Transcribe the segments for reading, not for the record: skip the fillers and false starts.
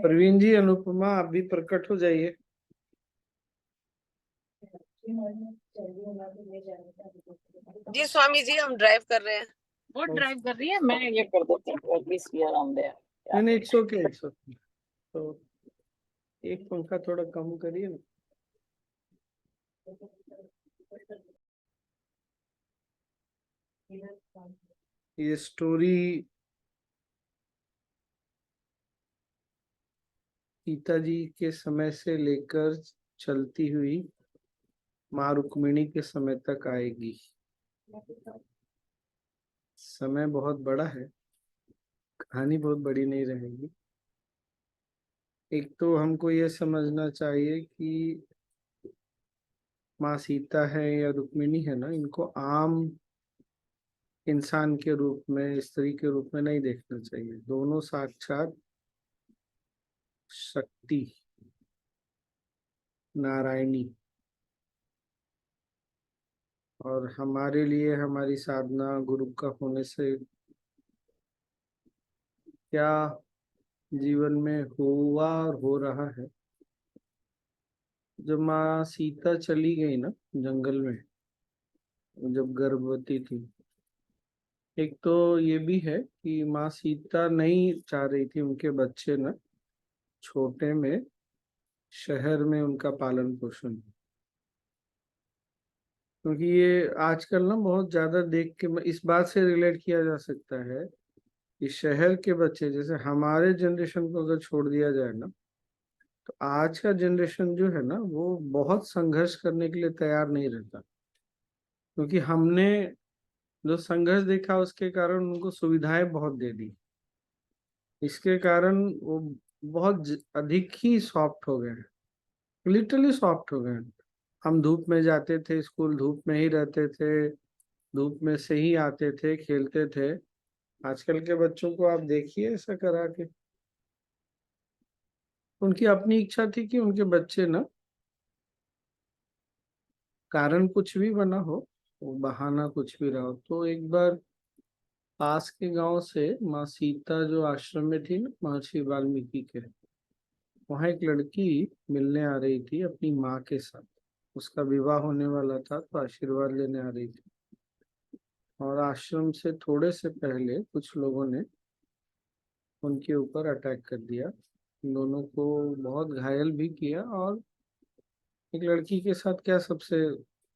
प्रवीण जी, अनुपमा, आप भी प्रकट हो जाइए। जी स्वामी जी, हम ड्राइव कर रहे हैं। वो ड्राइव कर रही है, मैं ये कर देती हूँ at least we are on there. नहीं नहीं, इट्स ओके, इट्स ओके। तो एक पंखा थोड़ा कम करिए ना। ये स्टोरी सीता जी के समय से लेकर चलती हुई माँ रुक्मिणी के समय तक आएगी। समय बहुत बड़ा है, कहानी बहुत बड़ी नहीं रहेगी। एक तो हमको ये समझना चाहिए कि माँ सीता है या रुक्मिणी है ना, इनको आम इंसान के रूप में, स्त्री के रूप में नहीं देखना चाहिए। दोनों साक्षात शक्ति, नारायणी। और हमारे लिए हमारी साधना गुरु का होने से क्या जीवन में हुआ और हो रहा है। जब माँ सीता चली गई ना जंगल में, जब गर्भवती थी, एक तो ये भी है कि माँ सीता नहीं चाह रही थी उनके बच्चे ना छोटे में शहर में उनका पालन पोषण। क्योंकि ये आजकल ना बहुत ज्यादा देख के इस बात से रिलेट किया जा सकता है कि शहर के बच्चे, जैसे हमारे जनरेशन को अगर छोड़ दिया जाए ना, तो आज का जनरेशन जो है ना वो बहुत संघर्ष करने के लिए तैयार नहीं रहता। क्योंकि हमने जो संघर्ष देखा उसके कारण उनको सुविधाएं बहुत दे दी। इसके कारण वो बहुत अधिक ही सॉफ्ट हो गए हैं, लिटरली सॉफ्ट हो गए हैं। हम धूप में जाते थे स्कूल, धूप में ही रहते थे, धूप में से ही आते थे, खेलते थे। आजकल के बच्चों को आप देखिए ऐसा करा के। उनकी अपनी इच्छा थी कि उनके बच्चे ना, कारण कुछ भी बना हो, वो बहाना कुछ भी रहा हो, तो एक बार पास के गांव से माँ सीता जो आश्रम में थी ना महर्षि वाल्मीकि के, वहां एक लड़की मिलने आ रही थी अपनी माँ के साथ। उसका विवाह होने वाला था तो आशीर्वाद लेने आ रही थी। और आश्रम से थोड़े से पहले कुछ लोगों ने उनके ऊपर अटैक कर दिया, उन दोनों को बहुत घायल भी किया। और एक लड़की के साथ क्या सबसे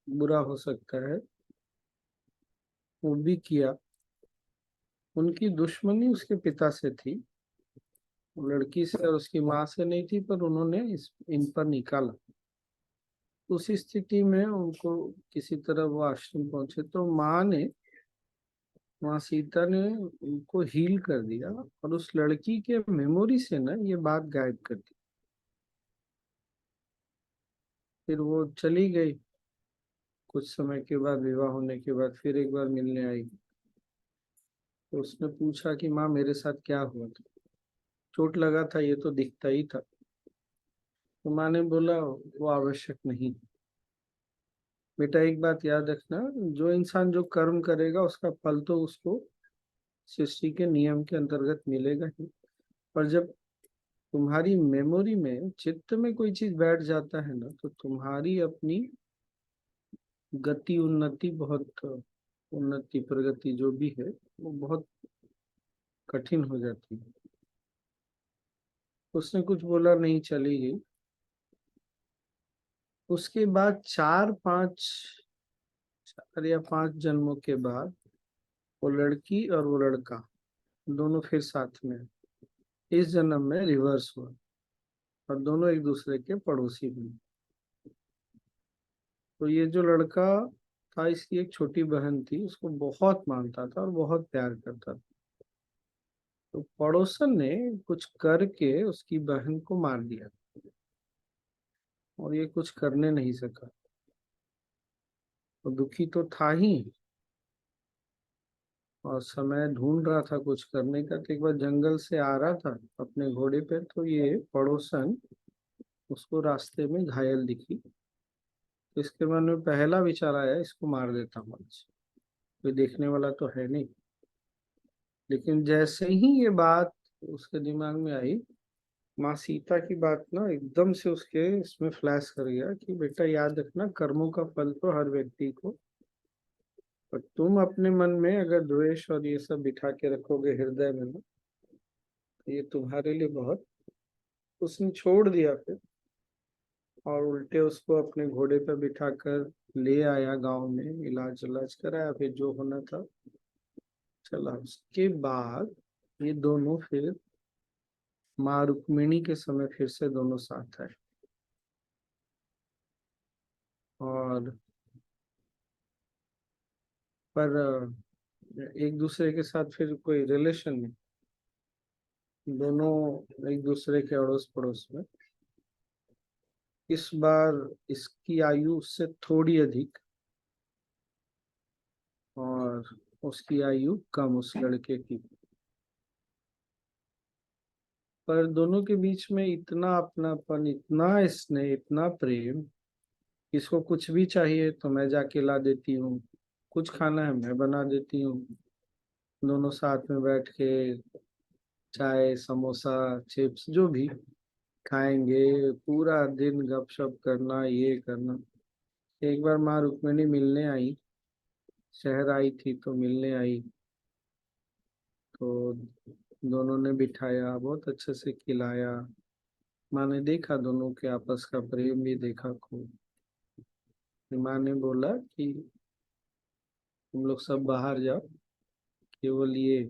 बुरा हो सकता है, वो भी किया। उनकी दुश्मनी उसके पिता से थी, वो लड़की से और उसकी माँ से नहीं थी, पर उन्होंने इन पर निकाला। उसी स्थिति में उनको किसी तरह वो आश्रम पहुंचे तो माँ सीता ने उनको हील कर दिया और उस लड़की के मेमोरी से ना ये बात गायब कर दी। फिर वो चली गई। कुछ समय के बाद, विवाह होने के बाद, फिर एक बार मिलने आई तो उसने पूछा कि माँ मेरे साथ क्या हुआ था, चोट लगा था ये तो दिखता ही था। तो माँ ने बोला वो आवश्यक नहीं। बेटा एक बात याद रखना, जो इंसान जो कर्म करेगा उसका फल तो उसको सृष्टि के नियम के अंतर्गत मिलेगा ही। पर जब तुम्हारी मेमोरी में, चित्त में कोई चीज बैठ जाता है ना, तो तुम्हारी अपनी गति, उन्नति, बहुत उन्नति प्रगति जो भी है वो बहुत कठिन हो जाती है। उसने कुछ बोला नहीं, चली गई। उसके बाद 4 या 5 जन्मों के बाद वो लड़की और वो लड़का दोनों फिर साथ में, इस जन्म में रिवर्स हुआ और दोनों एक दूसरे के पड़ोसी बने। तो ये जो लड़का था, इसकी एक छोटी बहन थी, उसको बहुत मानता था और बहुत प्यार करता था। तो पड़ोसन ने कुछ करके उसकी बहन को मार दिया और ये कुछ करने नहीं सका। तो दुखी तो था ही, और समय ढूंढ रहा था कुछ करने का। तो एक बार जंगल से आ रहा था अपने घोड़े पे, तो ये पड़ोसन उसको रास्ते में घायल दिखी। तो इसके मन में पहला विचार आया, इसको मार देता हूँ आज, कोई देखने वाला तो है नहीं। लेकिन जैसे ही ये बात उसके दिमाग में आई, माँ सीता की बात ना एकदम से उसके इसमें फ्लैश कर गया कि बेटा याद रखना, कर्मों का फल तो हर व्यक्ति को, पर तुम अपने मन में अगर द्वेष और ये सब बिठा के रखोगे हृदय में ना, तो ये तुम्हारे लिए बहुत। उसने छोड़ दिया फिर, और उल्टे उसको अपने घोड़े पर बिठाकर ले आया गांव में, इलाज इलाज कराया, फिर जो होना था चला। उसके बाद ये दोनों फिर माँ रुक्मिणी के समय फिर से दोनों साथ आए, और पर एक दूसरे के साथ फिर कोई रिलेशन नहीं, दोनों एक दूसरे के अड़ोस पड़ोस में। इस बार इसकी आयु उससे थोड़ी अधिक, और उसकी आयु कम उस लड़के की, पर दोनों के बीच में इतना अपनापन, इतना स्नेह, इतना प्रेम। इसको कुछ भी चाहिए तो मैं जाके ला देती हूँ, कुछ खाना है मैं बना देती हूँ, दोनों साथ में बैठ के चाय समोसा चिप्स जो भी खाएंगे, पूरा दिन गपशप करना, ये करना। एक बार माँ रुक्मिणी मिलने आई, शहर आई थी तो मिलने आई, तो दोनों ने बिठाया, बहुत अच्छे से खिलाया। माँ ने देखा दोनों के आपस का प्रेम भी देखा खूब। माँ ने बोला कि तुम लोग सब बाहर जाओ, केवल ये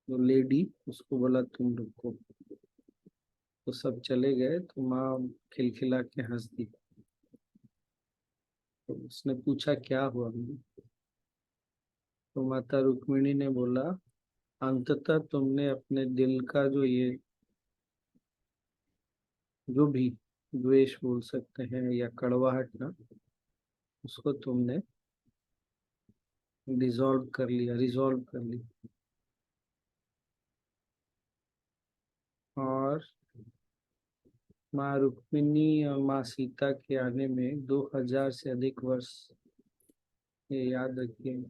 जो लेडी, उसको बोला तुम रुको। तो सब चले गए, तो माँ खिलखिला के हंस दी। तो उसने पूछा क्या हुआ मम्मी? तो माता रुक्मिणी ने बोला, अंततः तुमने अपने दिल का जो ये जो भी द्वेष बोल सकते हैं या कड़वाहट ना, उसको तुमने डिसॉल्व कर लिया, रिजॉल्व कर लिया। और माँ रुक्मिणी और माँ सीता के आने में 2000 से अधिक वर्ष, ये याद रखिए।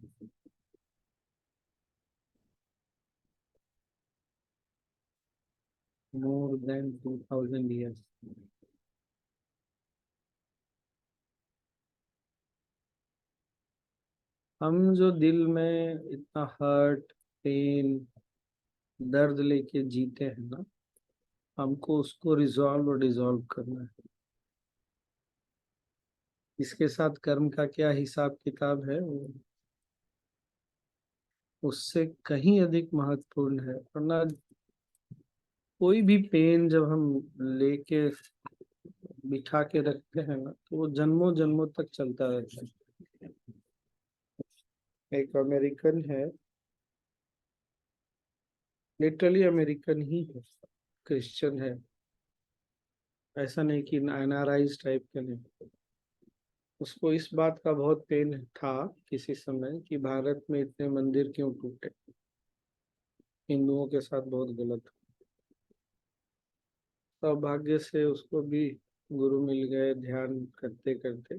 More than 2000 years. हम जो दिल में इतना हर्ट, पेन, दर्द लेके जीते हैं ना, हमको उसको रिजॉल्व और डिसॉल्व करना है। इसके साथ कर्म का क्या हिसाब किताब है वो उससे कहीं अधिक महत्वपूर्ण है। वरना कोई भी पेन जब हम लेके बिठा के रखते हैं ना, तो वो जन्मों जन्मों तक चलता रहता है। एक अमेरिकन है, लिटरली अमेरिकन ही है, क्रिश्चियन है, ऐसा नहीं कि एनआरआईज टाइप के नहीं। उसको इस बात का बहुत पेन था किसी समय कि भारत में इतने मंदिर क्यों टूटे, हिंदुओं के साथ बहुत गलत। सौभाग्य से उसको भी गुरु मिल गए, ध्यान करते करते।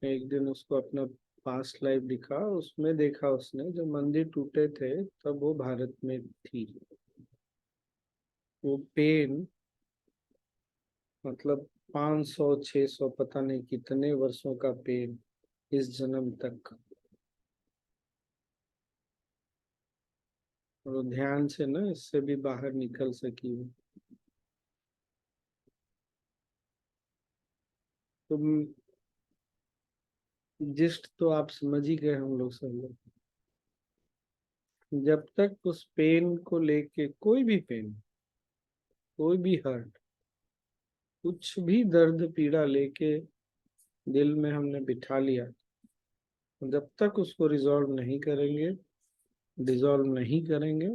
एक दिन उसको अपना पास्ट लाइफ दिखा, उसमें देखा उसने जो मंदिर टूटे थे तब वो भारत में थी। वो पेन मतलब 500 600 पता नहीं कितने वर्षों का पेन इस जन्म तक। और वो ध्यान से ना इससे भी बाहर निकल सकी हो। तुम जिस्ट तो आप समझ ही गए, हम लोग सब लोग। जब तक उस पेन को लेके, कोई भी पेन, कोई भी हर्ट, कुछ भी दर्द पीड़ा लेके दिल में हमने बिठा लिया, जब तक उसको रिजॉल्व नहीं करेंगे, डिसॉल्व नहीं करेंगे,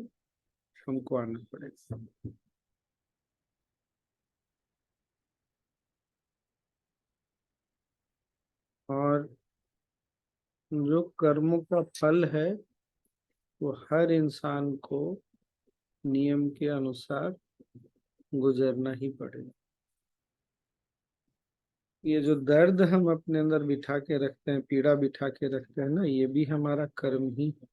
हमको आना पड़ेगा। और जो कर्मों का फल है वो हर इंसान को नियम के अनुसार गुजरना ही पड़ेगा। ये जो दर्द हम अपने अंदर बिठा के रखते हैं, पीड़ा बिठा के रखते हैं ना, ये भी हमारा कर्म ही है।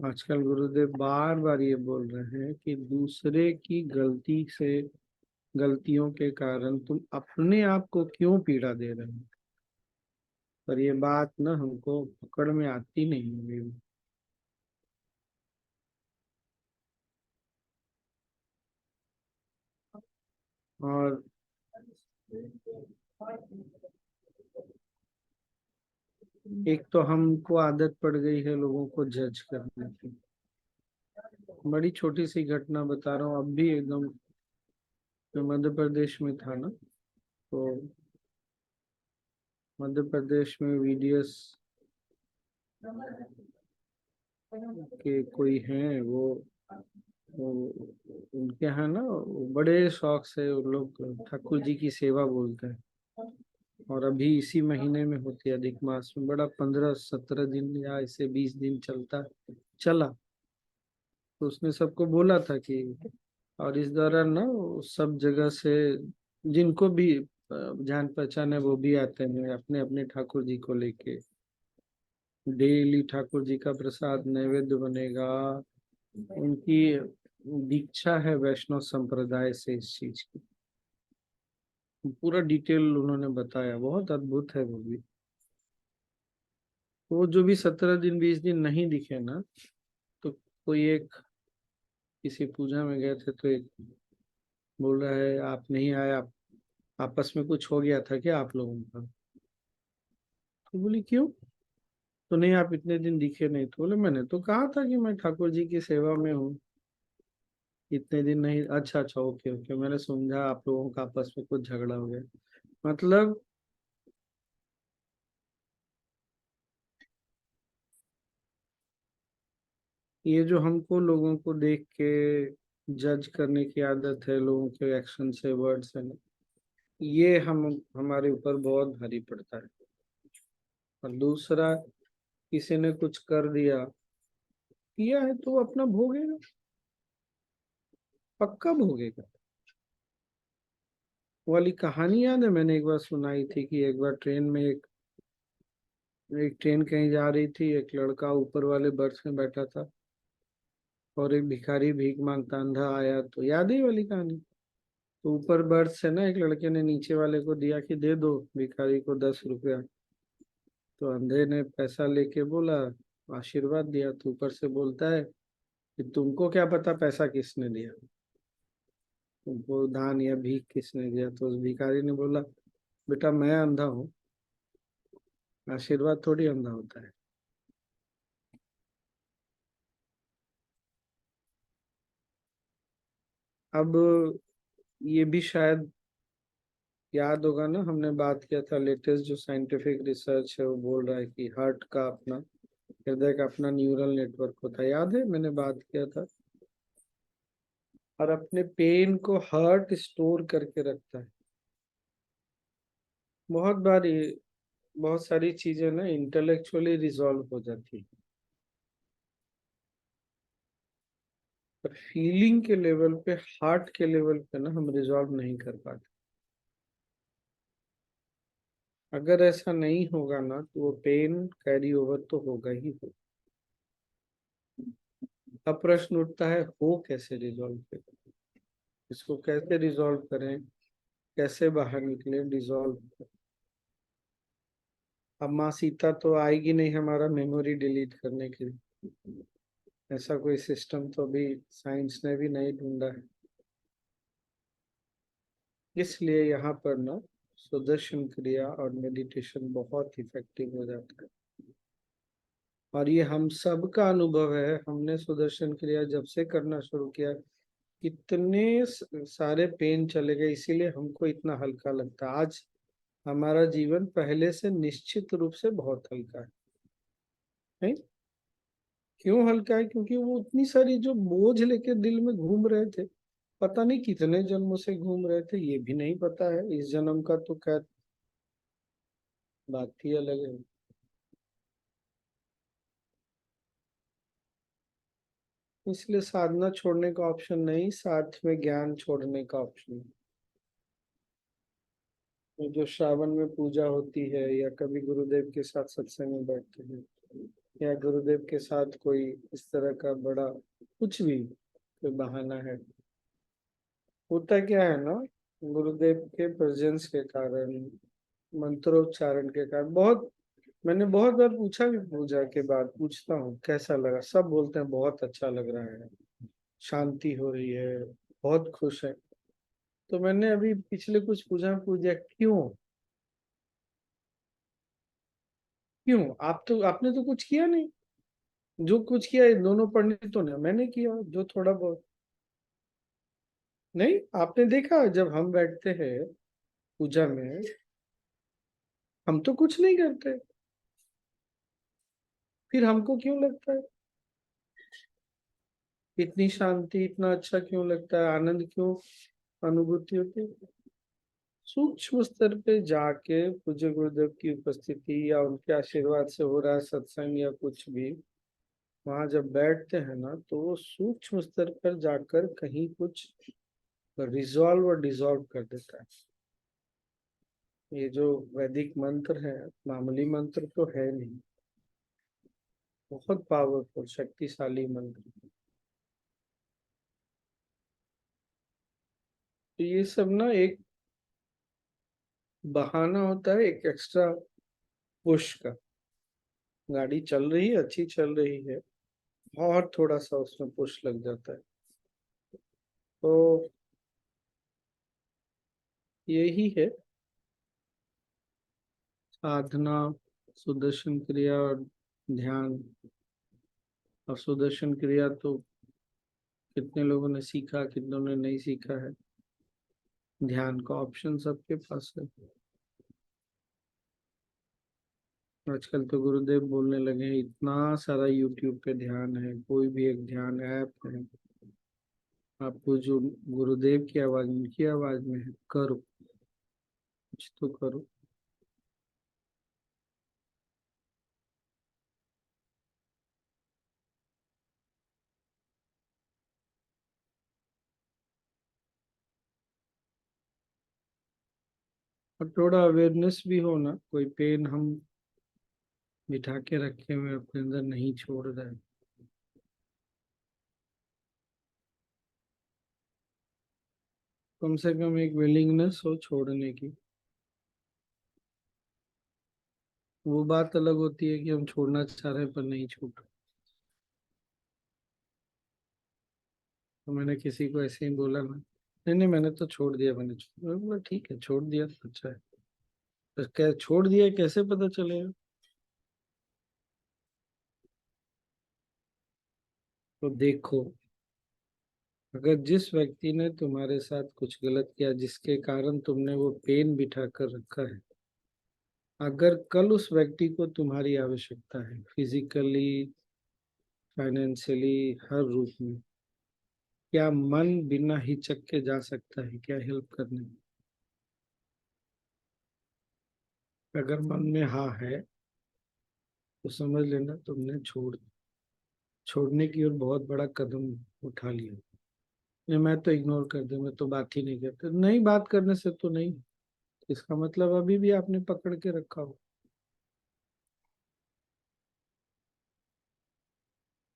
आजकल गुरुदेव बार बार ये बोल रहे हैं कि दूसरे की गलती से, गलतियों के कारण तुम अपने आप को क्यों पीड़ा दे रहे हो। पर ये बात ना हमको पकड़ में आती नहीं है अभी भी। और एक तो हमको आदत पड़ गई है लोगों को जज करने की। बड़ी छोटी सी घटना बता रहा हूँ, अब भी एकदम, मैं मध्य प्रदेश में था ना, तो मध्य प्रदेश में वीडीएस के कोई हैं, वो उनके यहाँ ना वो बड़े शौक से वो लोग ठाकुर जी की सेवा बोलते हैं। और अभी इसी महीने में होती है अधिक मास में, बड़ा 15-17 दिन या ऐसे 20 दिन चला। तो उसने सबको बोला था कि, और इस दौरान ना वो सब जगह से जिनको भी जान पहचान है वो भी आते हैं अपने अपने ठाकुर जी को लेके। डेली ठाकुर जी का प्रसाद नैवेद्य बनेगा। उनकी दीक्षा है वैष्णव संप्रदाय से इस चीज की। पूरा डिटेल उन्होंने बताया, बहुत अद्भुत है वो भी। वो जो भी 17 दिन 20 दिन नहीं दिखे ना, तो कोई एक किसी पूजा में गए थे, तो एक बोल रहा है आप नहीं आए, आप आपस में कुछ हो गया था क्या आप लोगों का। तो बोली क्यों, तो नहीं आप इतने दिन दिखे नहीं। तो बोले मैंने तो कहा था कि मैं ठाकुर जी की सेवा में हूँ, इतने दिन नहीं। अच्छा अच्छा, ओके ओके, मैंने समझा आप लोगों का आपस में कुछ झगड़ा हो गया। मतलब ये जो हमको लोगों को देख के जज करने की आदत है, लोगों के एक्शन से, वर्ड से ना, ये हम हमारे ऊपर बहुत भारी पड़ता है। और दूसरा, किसी ने कुछ कर दिया, किया है तो वो अपना भोगेगा, पक्का भोगेगा। वो वाली कहानी याद है, मैंने एक बार सुनाई थी कि एक बार ट्रेन में एक ट्रेन कहीं जा रही थी, एक लड़का ऊपर वाले बर्थ में बैठा था, और एक भिखारी भीख मांगता अंधा आया। तो याद है ये वाली कहानी। तो ऊपर बर्थ से ना एक लड़के ने नीचे वाले को दिया कि दे दो भिखारी को 10 रुपया। तो अंधे ने पैसा लेके बोला, आशीर्वाद दिया। तो ऊपर से बोलता है कि तुमको क्या पता पैसा किसने दिया, तुमको दान या भीख किसने दिया। तो उस भिखारी ने बोला, बेटा मैं अंधा हूँ, आशीर्वाद थोड़ी अंधा होता है। अब ये भी शायद याद होगा ना, हमने बात किया था, लेटेस्ट जो साइंटिफिक रिसर्च है वो बोल रहा है कि हार्ट का अपना, हृदय का अपना न्यूरल नेटवर्क होता है। याद है मैंने बात किया था। और अपने पेन को हार्ट स्टोर करके रखता है। बहुत बार ये बहुत सारी चीजें ना इंटेलेक्चुअली रिजॉल्व हो जाती है, पर फीलिंग के लेवल पे, हार्ट के लेवल पे ना हम रिजॉल्व नहीं कर पाते। अगर ऐसा नहीं होगा ना, तो वो पेन कैरी ओवर तो होगा ही होगा। अब प्रश्न उठता है हो कैसे रिजॉल्व करें, इसको कैसे रिजॉल्व करें, कैसे बाहर निकले डिजॉल्व। अब माँ सीता तो आएगी नहीं हमारा मेमोरी डिलीट करने के लिए, ऐसा कोई सिस्टम तो अभी साइंस ने भी नहीं ढूंढा है। इसलिए यहाँ पर ना सुदर्शन क्रिया और मेडिटेशन बहुत इफेक्टिव हो जाता है। और ये हम सब का अनुभव है, हमने सुदर्शन क्रिया जब से करना शुरू किया, कितने सारे पेन चले गए, इसीलिए हमको इतना हल्का लगता है आज। हमारा जीवन पहले से निश्चित रूप से बहुत हल्का है, नहीं? क्यों हल्का है? क्योंकि वो उतनी सारी जो बोझ लेके दिल में घूम रहे थे, पता नहीं कितने जन्मों से घूम रहे थे, ये भी नहीं पता है। इस जन्म का तो खैर बात ही अलग है। इसलिए साधना छोड़ने का ऑप्शन नहीं, साथ में ज्ञान छोड़ने का ऑप्शन। जो श्रावण में पूजा होती है या कभी गुरुदेव के साथ सत्संग में बैठते हैं, या गुरुदेव के साथ कोई इस तरह का बड़ा कुछ भी कोई बहाना है। होता क्या है ना, गुरुदेव के प्रेजेंस के कारण, मंत्रोच्चारण के कारण, बहुत मैंने बहुत बार पूछा भी, पूजा के बाद पूछता हूँ कैसा लगा, सब बोलते हैं बहुत अच्छा लग रहा है, शांति हो रही है, बहुत खुश है। तो मैंने अभी पिछले कुछ पूजा में पूछ दिया, क्यों क्यों? आपने तो कुछ किया नहीं। जो कुछ किया इन दोनों पंडितों ने, मैंने किया जो थोड़ा बहुत। नहीं, आपने देखा जब हम बैठते हैं पूजा में, हम तो कुछ नहीं करते, फिर हमको क्यों लगता है इतनी शांति, इतना अच्छा क्यों लगता है, आनंद क्यों अनुभूति होती है? सूक्ष्म स्तर पे जाके पूज्य गुरुदेव की उपस्थिति या उनके आशीर्वाद से हो रहा है सत्संग या कुछ भी, वहां जब बैठते हैं ना, तो वो सूक्ष्म स्तर पर जाकर कहीं कुछ रिजॉल्व और डिसॉल्व कर देता है। ये जो वैदिक मंत्र है, मामूली मंत्र तो है नहीं, बहुत पावरफुल शक्तिशाली मंत्र। तो ये सब ना एक बहाना होता है, एक एक्स्ट्रा पुश का। गाड़ी चल रही है, अच्छी चल रही है, और थोड़ा सा उसमें पुश लग जाता है। तो यही है साधना, सुदर्शन क्रिया और ध्यान। और सुदर्शन क्रिया तो कितने लोगों ने सीखा, कितनों ने नहीं सीखा है। ध्यान का ऑप्शन सबके पास है। आजकल तो गुरुदेव बोलने लगे हैं, इतना सारा यूट्यूब पे ध्यान है, कोई भी एक ध्यान ऐप है, आपको जो गुरुदेव की आवाज, उनकी आवाज में है, करो, कुछ तो करो। और थोड़ा अवेयरनेस भी हो ना, कोई पेन हम बिठा के रखे हुए अपने अंदर नहीं छोड़ रहे, कम से कम एक विलिंगनेस हो छोड़ने की। वो बात अलग होती है कि हम छोड़ना चाह रहे हैं पर नहीं छूट रहे। तो मैंने किसी को ऐसे ही बोला ना, नहीं नहीं मैंने तो छोड़ दिया, मैंने बोला ठीक है, छोड़ दिया तो अच्छा है। तो क्या छोड़ दिया, कैसे पता चलेगा? तो देखो, अगर जिस व्यक्ति ने तुम्हारे साथ कुछ गलत किया, जिसके कारण तुमने वो पेन बिठा कर रखा है, अगर कल उस व्यक्ति को तुम्हारी आवश्यकता है, फिजिकली, फाइनेंशियली, हर रूप में, क्या मन बिना हिचक के जा सकता है क्या हेल्प करने? अगर मन में हाँ है, तो समझ लेना तुमने छोड़ने की ओर बहुत बड़ा कदम उठा लिया। नहीं मैं तो इग्नोर कर दे, मैं तो बात ही नहीं करता, नहीं बात करने से तो नहीं, इसका मतलब अभी भी आपने पकड़ के रखा हो।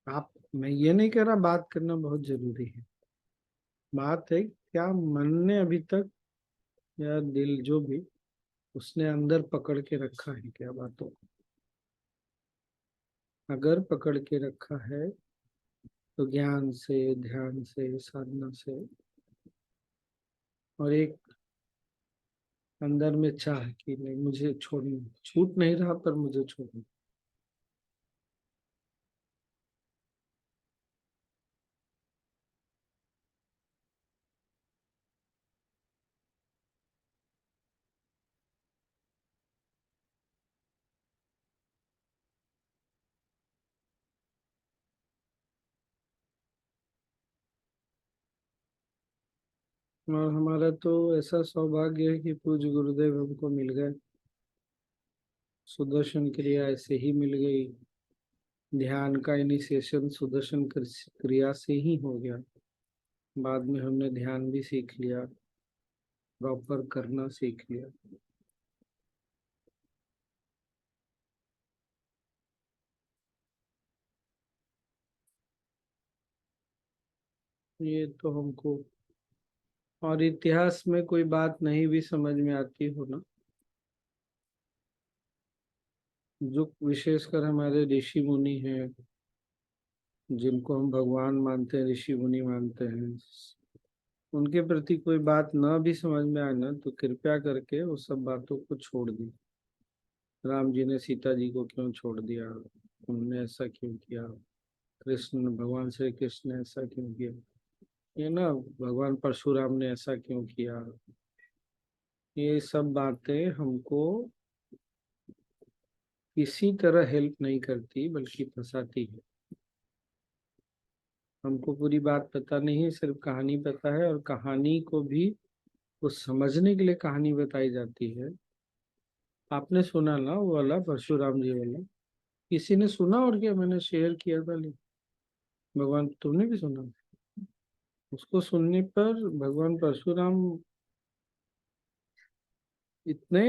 आप, मैं ये नहीं कह रहा बात करना बहुत जरूरी है, बात है क्या मन ने अभी तक, या दिल जो भी, उसने अंदर पकड़ के रखा है क्या बातों को? अगर पकड़ के रखा है, तो ज्ञान से, ध्यान से, साधना से, और एक अंदर में चाह कि नहीं मुझे छोड़ना, छूट नहीं रहा पर मुझे छोड़ना। और हमारा तो ऐसा सौभाग्य है कि पूज्य गुरुदेव हमको मिल गए, सुदर्शन क्रिया ऐसे ही मिल गई, ध्यान का इनिशिएशन सुदर्शन क्रिया से ही हो गया, बाद में हमने ध्यान भी सीख लिया, प्रॉपर करना सीख लिया। ये तो हमको, और इतिहास में कोई बात नहीं भी समझ में आती हो ना, जो विशेषकर हमारे ऋषि मुनि हैं, जिनको हम भगवान मानते हैं, ऋषि मुनि मानते हैं, उनके प्रति कोई बात न भी समझ में आए ना, तो कृपया करके वो सब बातों को छोड़ दी। राम जी ने सीता जी को क्यों छोड़ दिया, उन्होंने ऐसा क्यों किया, कृष्ण, भगवान श्री कृष्ण ने ऐसा क्यों किया, ये ना, भगवान परशुराम ने ऐसा क्यों किया, ये सब बातें हमको किसी तरह हेल्प नहीं करती बल्कि फंसाती है। हमको पूरी बात पता नहीं है, सिर्फ कहानी पता है, और कहानी को भी कुछ समझने के लिए कहानी बताई जाती है। आपने सुना ना वो वाला परशुराम जी वाला, किसी ने सुना और क्या, मैंने शेयर किया था, लेकिन भगवान, तुमने भी सुना? उसको सुनने पर भगवान परशुराम इतने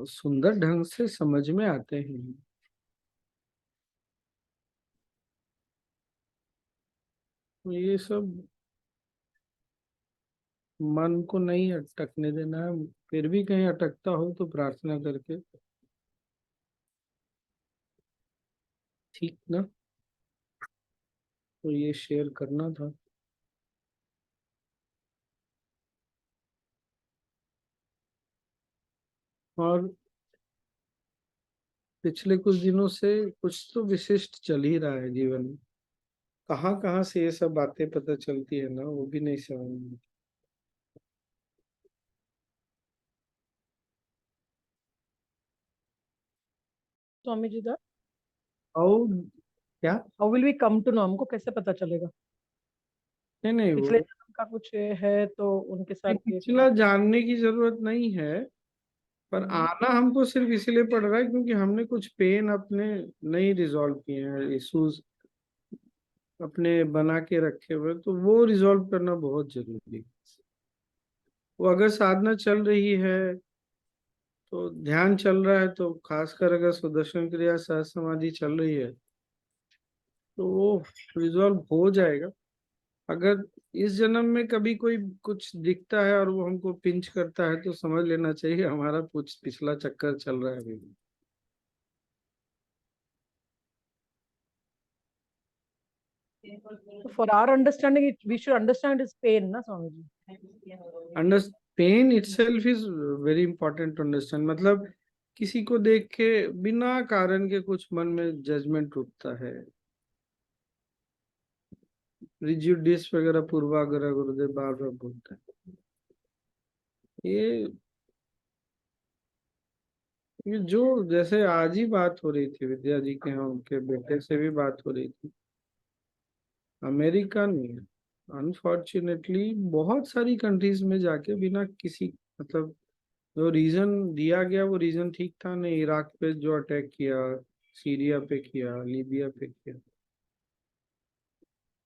सुंदर ढंग से समझ में आते हैं। तो ये सब मन को नहीं अटकने देना है, फिर भी कहीं अटकता हो तो प्रार्थना करके, ठीक ना। तो ये शेयर करना था। और पिछले कुछ दिनों से कुछ तो विशिष्ट चल ही रहा है जीवन में, कहाँ कहाँ से ये सब बातें पता चलती है ना, वो भी नहीं समझ में। स्वामी जी दा, और क्या? How will we come to know, हमको कैसे पता चलेगा? नहीं नहीं, पिछले वो जन्म का कुछ है तो उनके साथ ये पिछला जानने की जरूरत नहीं है, पर हम्म, आना हमको सिर्फ इसलिए पड़ रहा है क्योंकि हमने कुछ पेन अपने नहीं रिजॉल्व किए हैं, इश्यूज अपने बना के रखे हुए, तो वो रिजॉल्व करना बहुत जरूरी है। वो अगर साधना चल रही है, तो ध्यान चल रहा है, तो खासकर अगर सुदर्शन क्रिया सह समाधि चल रही है, तो वो रिजॉल्व हो जाएगा। अगर इस जन्म में कभी कोई कुछ दिखता है और वो हमको पिंच करता है, तो समझ लेना चाहिए हमारा कुछ पिछला चक्कर चल रहा है अभी। For our understanding we should understand is pain ना Swami ji? Under pain itself is very important to understand, मतलब किसी को देख के बिना कारण के कुछ मन में जजमेंट उठता है, प्रिजुडिस वगैरह, पूर्वाग्रह, गुरुदेव बार बार बोलते हैं। ये ये जो, जैसे आज ही बात हो रही थी विद्या जी के यहाँ, उनके बेटे से भी बात हो रही थी, अमेरिका ने अनफॉर्चुनेटली बहुत सारी कंट्रीज में जाके बिना किसी, मतलब जो रीजन दिया गया वो रीजन ठीक था नहीं, इराक पे जो अटैक किया, सीरिया पे किया, लीबिया पे किया,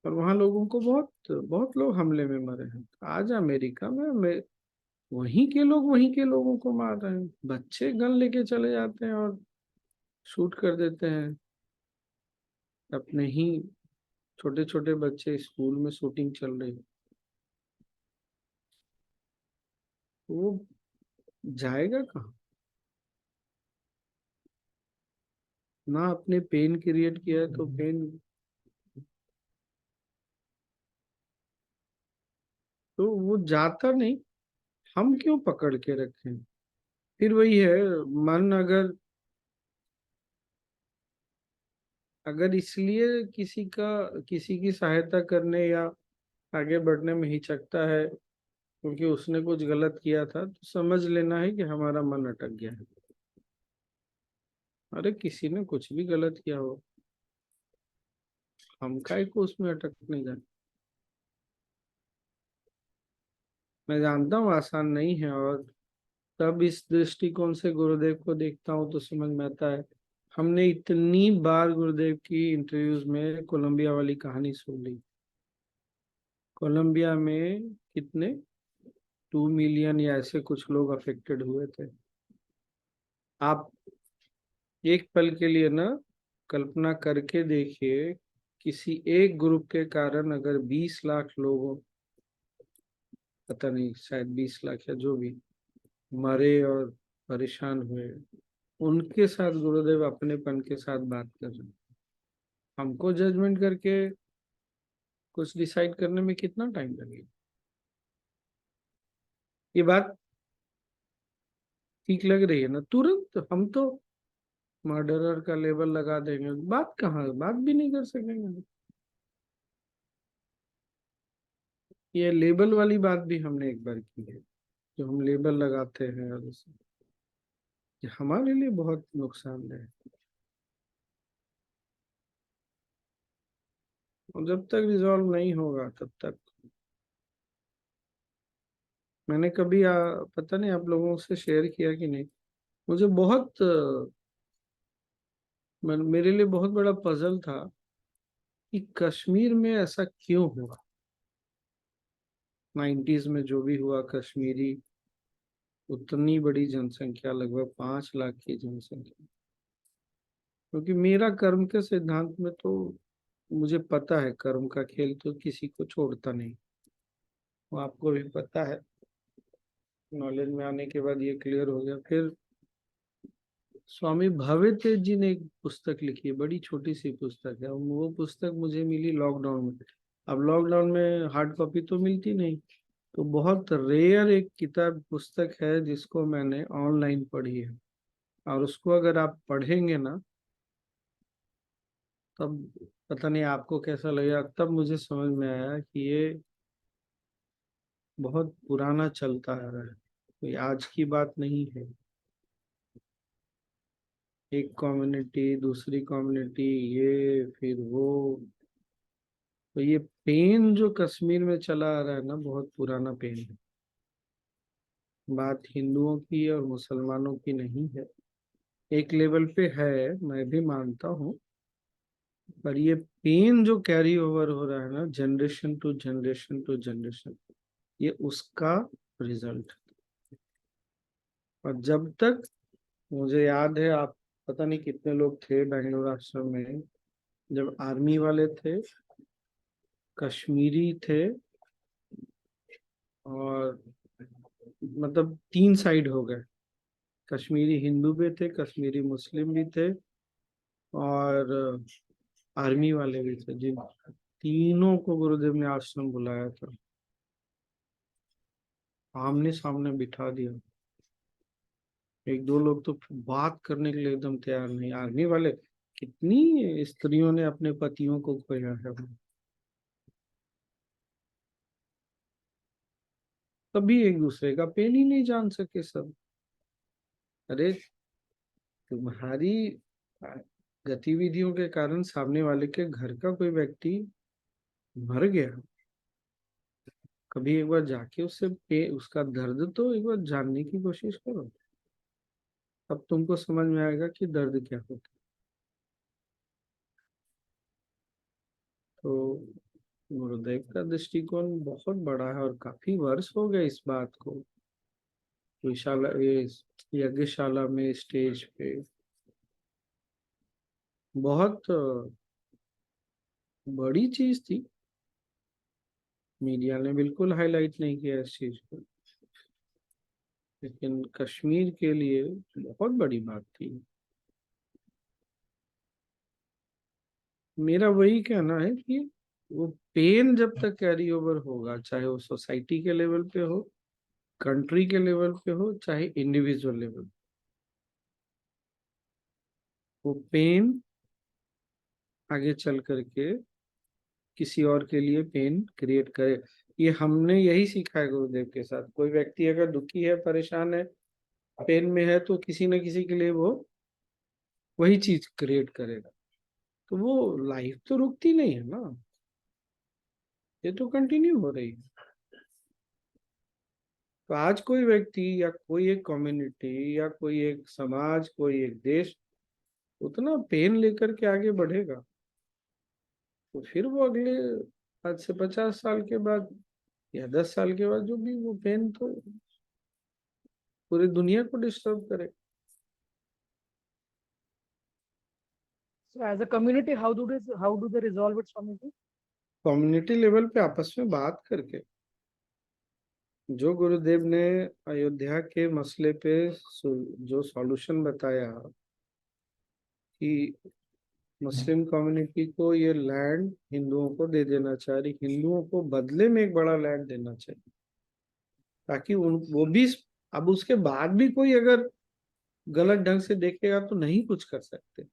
और वहां लोगों को बहुत बहुत लोग हमले में मरे हैं। आज अमेरिका में वहीं के लोग वहीं के लोगों को मार रहे हैं, बच्चे गन लेके चले जाते हैं और शूट कर देते हैं अपने ही छोटे छोटे बच्चे, स्कूल में शूटिंग चल रही है। वो जाएगा कहाँ? ना अपने पेन क्रिएट किया है तो पेन, तो वो जाता नहीं, हम क्यों पकड़ के रखें? फिर वही है, मन अगर अगर इसलिए किसी की सहायता करने या आगे बढ़ने में हिचकता है क्योंकि उसने कुछ गलत किया था, तो समझ लेना है कि हमारा मन अटक गया है। अरे किसी ने कुछ भी गलत किया हो, हम काहे को उसमें अटकने जाए। मैं जानता हूँ आसान नहीं है, और तब इस दृष्टिकोण से गुरुदेव को देखता हूँ तो समझ में आता है। हमने इतनी बार गुरुदेव की इंटरव्यूज में कोलंबिया वाली कहानी सुन ली। कोलंबिया में कितने 2 मिलियन या ऐसे कुछ लोग अफेक्टेड हुए थे। आप एक पल के लिए ना कल्पना करके देखिए किसी एक ग्रुप के कारण अगर 20 लाख लोगों, पता नहीं शायद 20 लाख या जो भी मरे और परेशान हुए, उनके साथ गुरुदेव अपनेपन के साथ बात कर रहे हैं। हमको जजमेंट करके कुछ डिसाइड करने में कितना टाइम लगेगा? ये बात ठीक लग रही है ना? तुरंत हम तो मर्डरर का लेबल लगा देंगे, बात कहाँ, बात भी नहीं कर सकेंगे। ये लेबल वाली बात भी हमने एक बार की है, जो हम लेबल लगाते हैं, और ये हमारे लिए बहुत नुकसानदेह है। और जब तक रिजॉल्व नहीं होगा तब तक मैंने कभी पता नहीं आप लोगों से शेयर किया कि नहीं, मुझे बहुत मेरे लिए बहुत बड़ा पजल था कि कश्मीर में ऐसा क्यों हुआ। 90s में जो भी हुआ, कश्मीरी उतनी बड़ी जनसंख्या, लगभग 5 लाख की जनसंख्या, क्योंकि मेरा कर्म के सिद्धांत में तो मुझे पता है कर्म का खेल तो किसी को छोड़ता नहीं, वो आपको भी पता है। नॉलेज में आने के बाद ये क्लियर हो गया। फिर स्वामी भव्य तेज जी ने एक पुस्तक लिखी है, बड़ी छोटी सी पुस्तक है, वो पुस्तक मुझे मिली लॉकडाउन में। अब लॉकडाउन में हार्ड कॉपी तो मिलती नहीं, तो बहुत रेयर एक किताब पुस्तक है जिसको मैंने ऑनलाइन पढ़ी है, और उसको अगर आप पढ़ेंगे ना, तब पता नहीं आपको कैसा लगेगा। तब मुझे समझ में आया कि ये बहुत पुराना चलता आ रहा है, कोई आज की बात नहीं है। एक कम्युनिटी, दूसरी कम्युनिटी, ये फिर वो, तो ये पेन जो कश्मीर में चला आ रहा है ना, बहुत पुराना पेन है। बात हिंदुओं की और मुसलमानों की नहीं है, एक लेवल पे है, मैं भी मानता हूँ, पर ये पेन जो कैरी ओवर हो रहा है ना, generation to generation to generation, ये उसका रिजल्ट। और जब तक मुझे याद है, आप पता नहीं कितने लोग थे बैंगलोर आश्रम में, जब आर्मी वाले थे, कश्मीरी थे, और मतलब 3 साइड हो गए, कश्मीरी हिंदू भी थे, कश्मीरी मुस्लिम भी थे, और आर्मी वाले भी थे, जिन तीनों को गुरुदेव ने आश्रम बुलाया था, आमने सामने बिठा दिया। एक दो लोग तो बात करने के लिए एकदम तैयार नहीं, आर्मी वाले, कितनी स्त्रियों ने अपने पतियों को खोया है, तभी एक दूसरे का पेन ही नहीं जान सके सब। अरे तुम्हारी आ, गतिविधियों के कारण सामने वाले के घर का कोई व्यक्ति मर गया, कभी एक बार जाके उससे उसका दर्द तो एक बार जानने की कोशिश करो, अब तुमको समझ में आएगा कि दर्द क्या होता है। तो गुरुदेव का दृष्टिकोण बहुत बड़ा है, और काफी वर्ष हो गए इस बात को। विशाला ये यज्ञशाला में स्टेज पे बहुत बड़ी चीज थी, मीडिया ने बिल्कुल हाईलाइट नहीं किया इस चीज को, लेकिन कश्मीर के लिए बहुत बड़ी बात थी। मेरा वही कहना है कि वो पेन जब तक कैरी ओवर होगा, चाहे वो सोसाइटी के लेवल पे हो, कंट्री के लेवल पे हो, चाहे इंडिविजुअल लेवल, वो पेन आगे चल करके किसी और के लिए पेन क्रिएट करे। ये हमने यही सीखा है गुरुदेव के साथ, कोई व्यक्ति अगर दुखी है, परेशान है, पेन में है, तो किसी न किसी के लिए वो वही चीज क्रिएट करेगा, तो वो लाइफ तो रुकती नहीं है ना, ये तो कंटिन्यू हो रही है। तो आज कोई व्यक्ति या कोई एक कम्युनिटी या कोई एक समाज, कोई एक देश उतना पेन लेकर के आगे बढ़ेगा, तो फिर वो अगले आज से 50 साल के बाद या 10 साल के बाद जो भी वो पेन तो पूरी दुनिया को डिस्टर्ब करे। So as a community, how do they resolve it, Swamiji? Community level पे आपस में बात करके, जो गुरुदेव ने अयोध्या के मसले पे जो सॉल्यूशन बताया कि मुस्लिम कम्युनिटी को ये लैंड हिंदुओं को दे देना चाहिए, हिंदुओं को बदले में एक बड़ा लैंड देना चाहिए, ताकि उन वो भी, अब उसके बाद भी कोई अगर गलत ढंग से देखेगा तो नहीं कुछ कर सकते।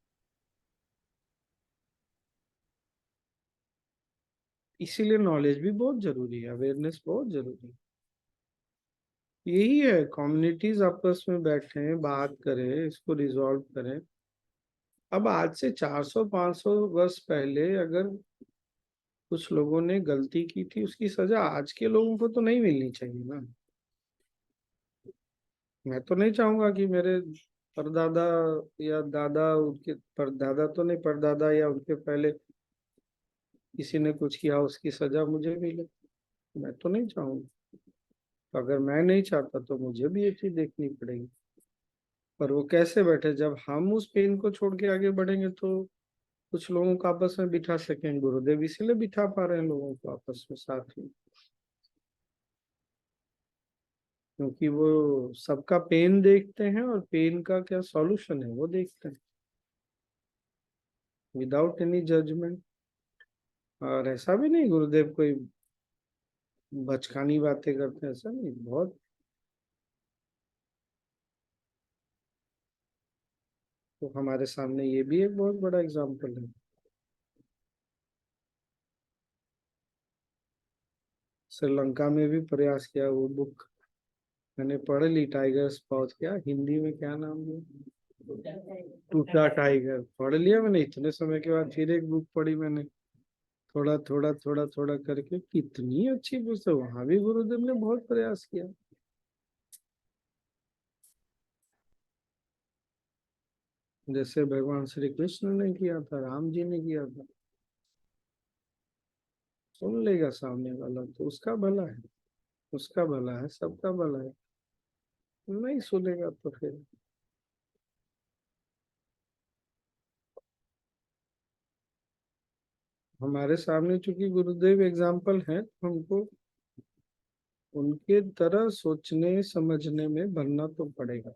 इसीलिए नॉलेज भी बहुत जरूरी है, अवेयरनेस बहुत जरूरी है। यही है, कम्युनिटीज आपस में बैठे बात करें, इसको रिजॉल्व करें। अब आज से 400-500 वर्ष पहले अगर कुछ लोगों ने गलती की थी, उसकी सजा आज के लोगों को तो नहीं मिलनी चाहिए ना। मैं तो नहीं चाहूंगा कि मेरे परदादा या दादा, उनके परदादा तो नहीं, परदादा या उनके पहले किसी ने कुछ किया उसकी सजा मुझे मिले। मैं तो नहीं चाहूंगा। तो अगर मैं नहीं चाहता तो मुझे भी ये चीज देखनी पड़ेगी। पर वो कैसे बैठे, जब हम उस पेन को छोड़ के आगे बढ़ेंगे तो कुछ लोगों को आपस में बिठा सकेंगे। गुरुदेव इसीलिए बिठा पा रहे हैं लोगों को आपस में साथ में, क्योंकि वो सबका पेन देखते हैं और पेन का क्या सॉल्यूशन है वो देखते हैं, विदाउट एनी जजमेंट। और ऐसा भी नहीं गुरुदेव कोई बचकानी बातें करते हैं, ऐसा नहीं। बहुत, तो हमारे सामने ये भी एक बहुत बड़ा एग्जाम्पल है। श्रीलंका में भी प्रयास किया, वो बुक मैंने पढ़ ली, टाइगर स्पाउट, क्या हिंदी में क्या नाम है, टूटा टाइगर, पढ़ लिया मैंने। इतने समय के बाद फिर एक बुक पढ़ी मैंने, थोड़ा थोड़ा थोड़ा थोड़ा करके। कितनी अच्छी पुस्तक, वहां भी गुरुदेव ने बहुत प्रयास किया। जैसे भगवान श्री कृष्ण ने किया था, राम जी ने किया था। सुन लेगा सामने वाला तो उसका भला है, उसका भला है, सबका भला है। नहीं सुनेगा तो फिर हमारे सामने चूंकि गुरुदेव एग्जाम्पल है, तो हमको उनके तरह सोचने समझने में बनना तो पड़ेगा।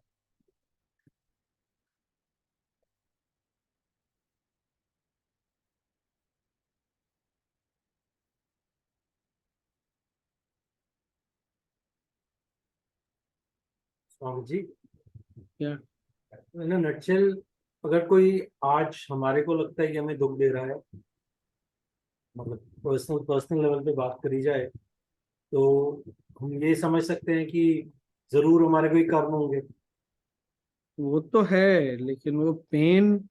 स्वामी जी, क्या? इन नटशेल, अगर कोई आज हमारे को लगता है कि हमें दुख दे रहा है, मतलब पर्सनल पर्सनल लेवल पे बात करी जाए, तो हम ये समझ सकते हैं कि जरूर हमारे कोई कर्म होंगे। वो तो है, लेकिन वो पेन,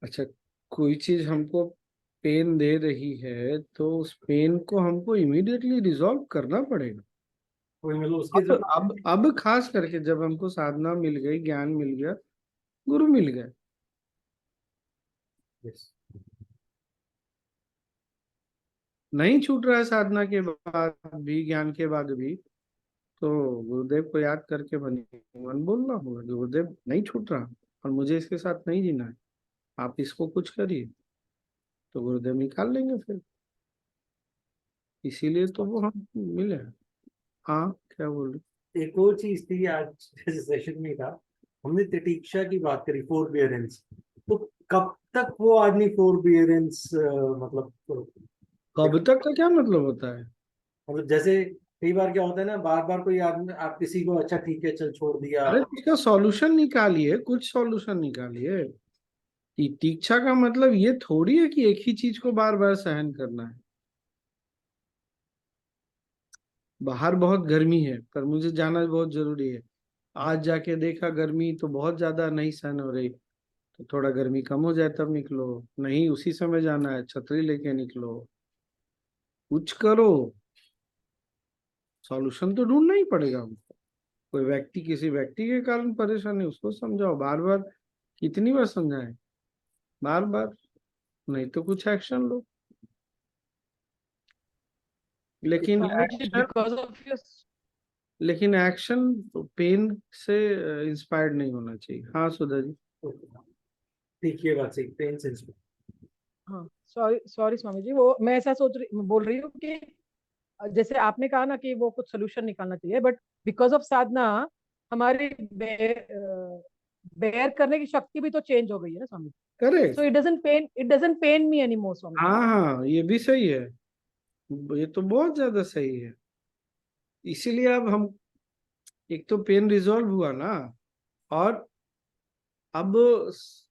अच्छा, कोई चीज हमको पेन दे रही है तो उस पेन को हमको इमीडिएटली रिजॉल्व करना पड़ेगा। कोई मतलब उसके अब जो अब खास करके जब हमको साधना मिल गई, ज्ञान मिल गया, गुरु मिल गए, Yes. नहीं छूट रहा है साधना के बाद भी, ज्ञान के बाद भी, तो गुरुदेव को याद करके मन बोलना होगा, गुरुदेव नहीं छूट रहा और मुझे इसके साथ नहीं जीना है, आप इसको कुछ करिए। तो गुरुदेव निकाल लेंगे फिर। इसीलिए तो वो हम मिले हैं। हाँ, क्या बोल रहे? एक और चीज थी आज जैसे सेशन में था, हमने तितीक्षा की बात करी, फोरबियरेंस। तो कब तक वो आदमी फोरबियरेंस, मतलब कब तक का क्या मतलब होता है? मतलब जैसे कई बार क्या होता है ना, बार बार कोई आदमी, आप किसी को अच्छा ठीक है चल छोड़ दिया। अरे इसका सॉल्यूशन निकालिए, कुछ सॉल्यूशन निकालिए। तीक्षा का मतलब ये थोड़ी है कि एक ही चीज को बार बार सहन करना है। बाहर बहुत गर्मी है पर मुझे जाना बहुत जरूरी है, आज जाके देखा गर्मी तो बहुत ज्यादा नहीं सहन हो रही, तो थोड़ा गर्मी कम हो जाए तब निकलो। नहीं उसी समय जाना है, छतरी लेके निकलो, कुछ करो। सॉल्यूशन तो ढूंढना ही पड़ेगा हमको। कोई व्यक्ति किसी व्यक्ति के कारण परेशान है, उसको समझाओ बार बार। कितनी बार समझाएं? बार बार नहीं तो कुछ एक्शन लो। लेकिन Swamiji, action, because of your लेकिन एक्शन पेन से इंस्पायर्ड नहीं होना चाहिए। हाँ सुधा जी। ठीक, ये बात सही, पेन सेंस में। हाँ, सॉरी सॉरी स्वामी जी, वो मैं ऐसा बोल रही हूँ कि जैसे आपने कहा ना कि वो कुछ सोल्यूशन निकालना चाहिए, बट बिकॉज ऑफ साधना हमारी बेयर करने की शक्ति भी तो चेंज हो गई है ना Swami. So correct. It doesn't pain me any more Swami. हाँ हाँ, ये भी सही है, ये तो बहुत ज्यादा सही है। इसीलिए अब हम, एक तो पेन रिजॉल्व हुआ ना, और अब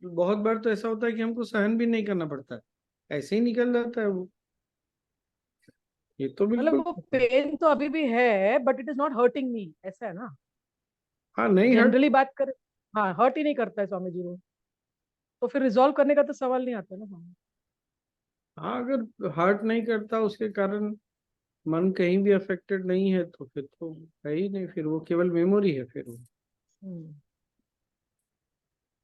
बहुत बार तो ऐसा होता है कि हमको सहन भी नहीं करना पड़ता है, ऐसे ही निकल जाता है वो। ये तो मतलब बिल्कुल। वो पेन तो अभी भी है, but it is not hurting me, ऐसा है ना। हाँ, नहीं हट। जनरली बात कर, हाँ, हर्ट ही नहीं करता है स्वामी जी वो। तो फिर रिजॉल्व करने का तो सवाल नहीं आता ना स्वामी। हाँ, अगर हर्ट नहीं करता उसके कारण मन कहीं भी अफेक्टेड नहीं है तो फिर तो है ही नहीं, फिर वो केवल मेमोरी है फिर वो। हम्म।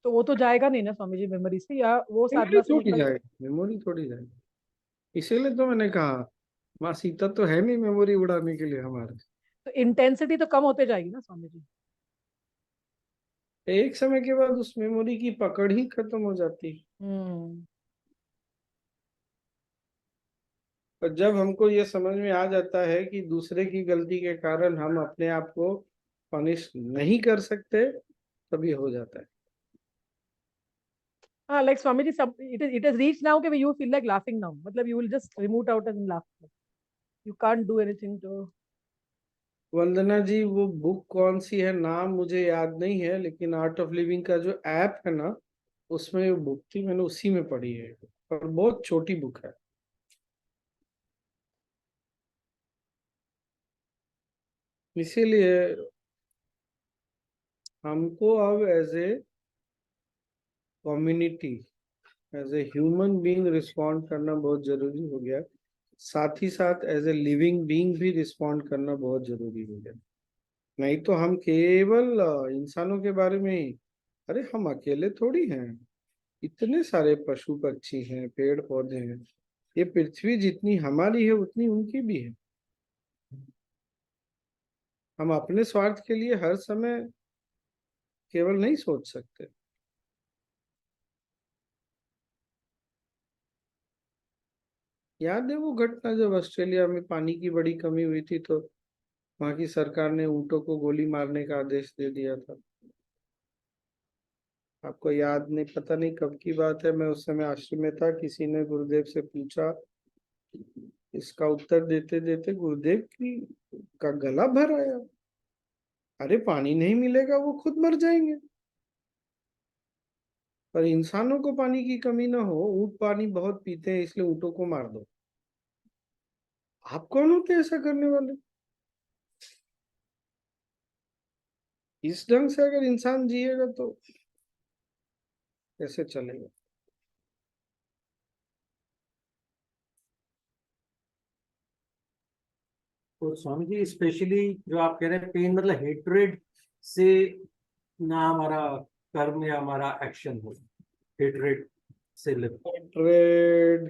तो वो तो जाएगा नहीं ना स्वामी जी मेमोरी से, या वो मेमोरी साधना से थोड़ी निकल। जाएगी, मेमोरी थोड़ी जाएगी। इसीलिए तो मैंने कहा, माँ सीता तो है नहीं मेमोरी उड़ाने के लिए हमारे। तो इंटेंसिटी तो कम होते जाएगी ना स्वामी जी। एक समय के बाद उस मेमोरी की पकड़ ही खत्म हो जाती है। हम्म। और जब हमको ये समझ में आ जाता है कि दूसरे की गलती के कारण हम अपने आप को पनिश नहीं कर सकते, तभी हो जाता है। हाँ, लाइक स्वामी जी, सब इट इज रीच नाउ कि you feel like laughing now, मतलब you will just remove out and laugh. You can't do anything too. Vandana ji, वो बुक कौन सी है, नाम मुझे याद नहीं है, लेकिन आर्ट ऑफ लिविंग का जो ऐप है ना, उसमें वो बुक थी, मैंने उसी में पढ़ी है, और बहुत छोटी बुक है। इसीलिए हमको अब as a community, as a human being respond करना बहुत जरूरी हो गया। साथ ही साथ एज ए लिविंग बीइंग भी रिस्पॉन्ड करना बहुत जरूरी हो गया। नहीं तो हम केवल इंसानों के बारे में ही, अरे हम अकेले थोड़ी हैं, इतने सारे पशु पक्षी हैं, पेड़ पौधे हैं। ये पृथ्वी जितनी हमारी है उतनी उनकी भी है। हम अपने स्वार्थ के लिए हर समय केवल नहीं सोच सकते। याद है वो घटना जब ऑस्ट्रेलिया में पानी की बड़ी कमी हुई थी, तो वहां की सरकार ने ऊंटों को गोली मारने का आदेश दे दिया था। आपको याद नहीं, पता नहीं कब की बात है, मैं उस समय आश्रम में था, किसी ने गुरुदेव से पूछा, इसका उत्तर देते देते गुरुदेव की का गला भर आया। अरे पानी नहीं मिलेगा, वो खुद मर जाएंगे। पर इंसानों को पानी की कमी ना हो, ऊंट पानी बहुत पीते हैं इसलिए ऊंटों को मार दो। आप कौन होते हैं ऐसा करने वाले? इस ढंग से अगर इंसान जिएगा तो कैसे चलेगा? तो स्वामी जी, स्पेशली जो आप कह रहे हैं पेन, मतलब हेट्रेड से ना हमारा कर्म या हमारा एक्शन हो, हेट्रेड से लिप। ट्रेड,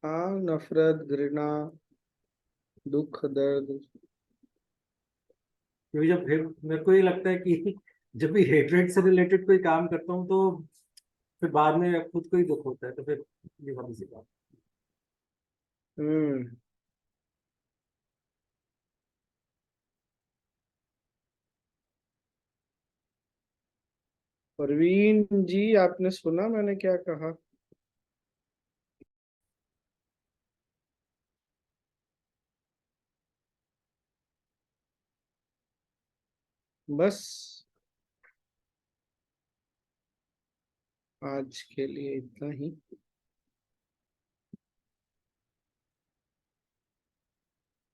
हाँ, नफरत, घृणा, दुख, दर्द। क्योंकि मेरे को ये लगता है कि जब भी हेट्रेड से रिलेटेड कोई काम करता हूँ तो फिर बाद में खुद को ही दुख होता है, तो फिर ये वाली सी बात। हम्म। परवीन जी, आपने सुना मैंने क्या कहा? बस आज के लिए इतना ही।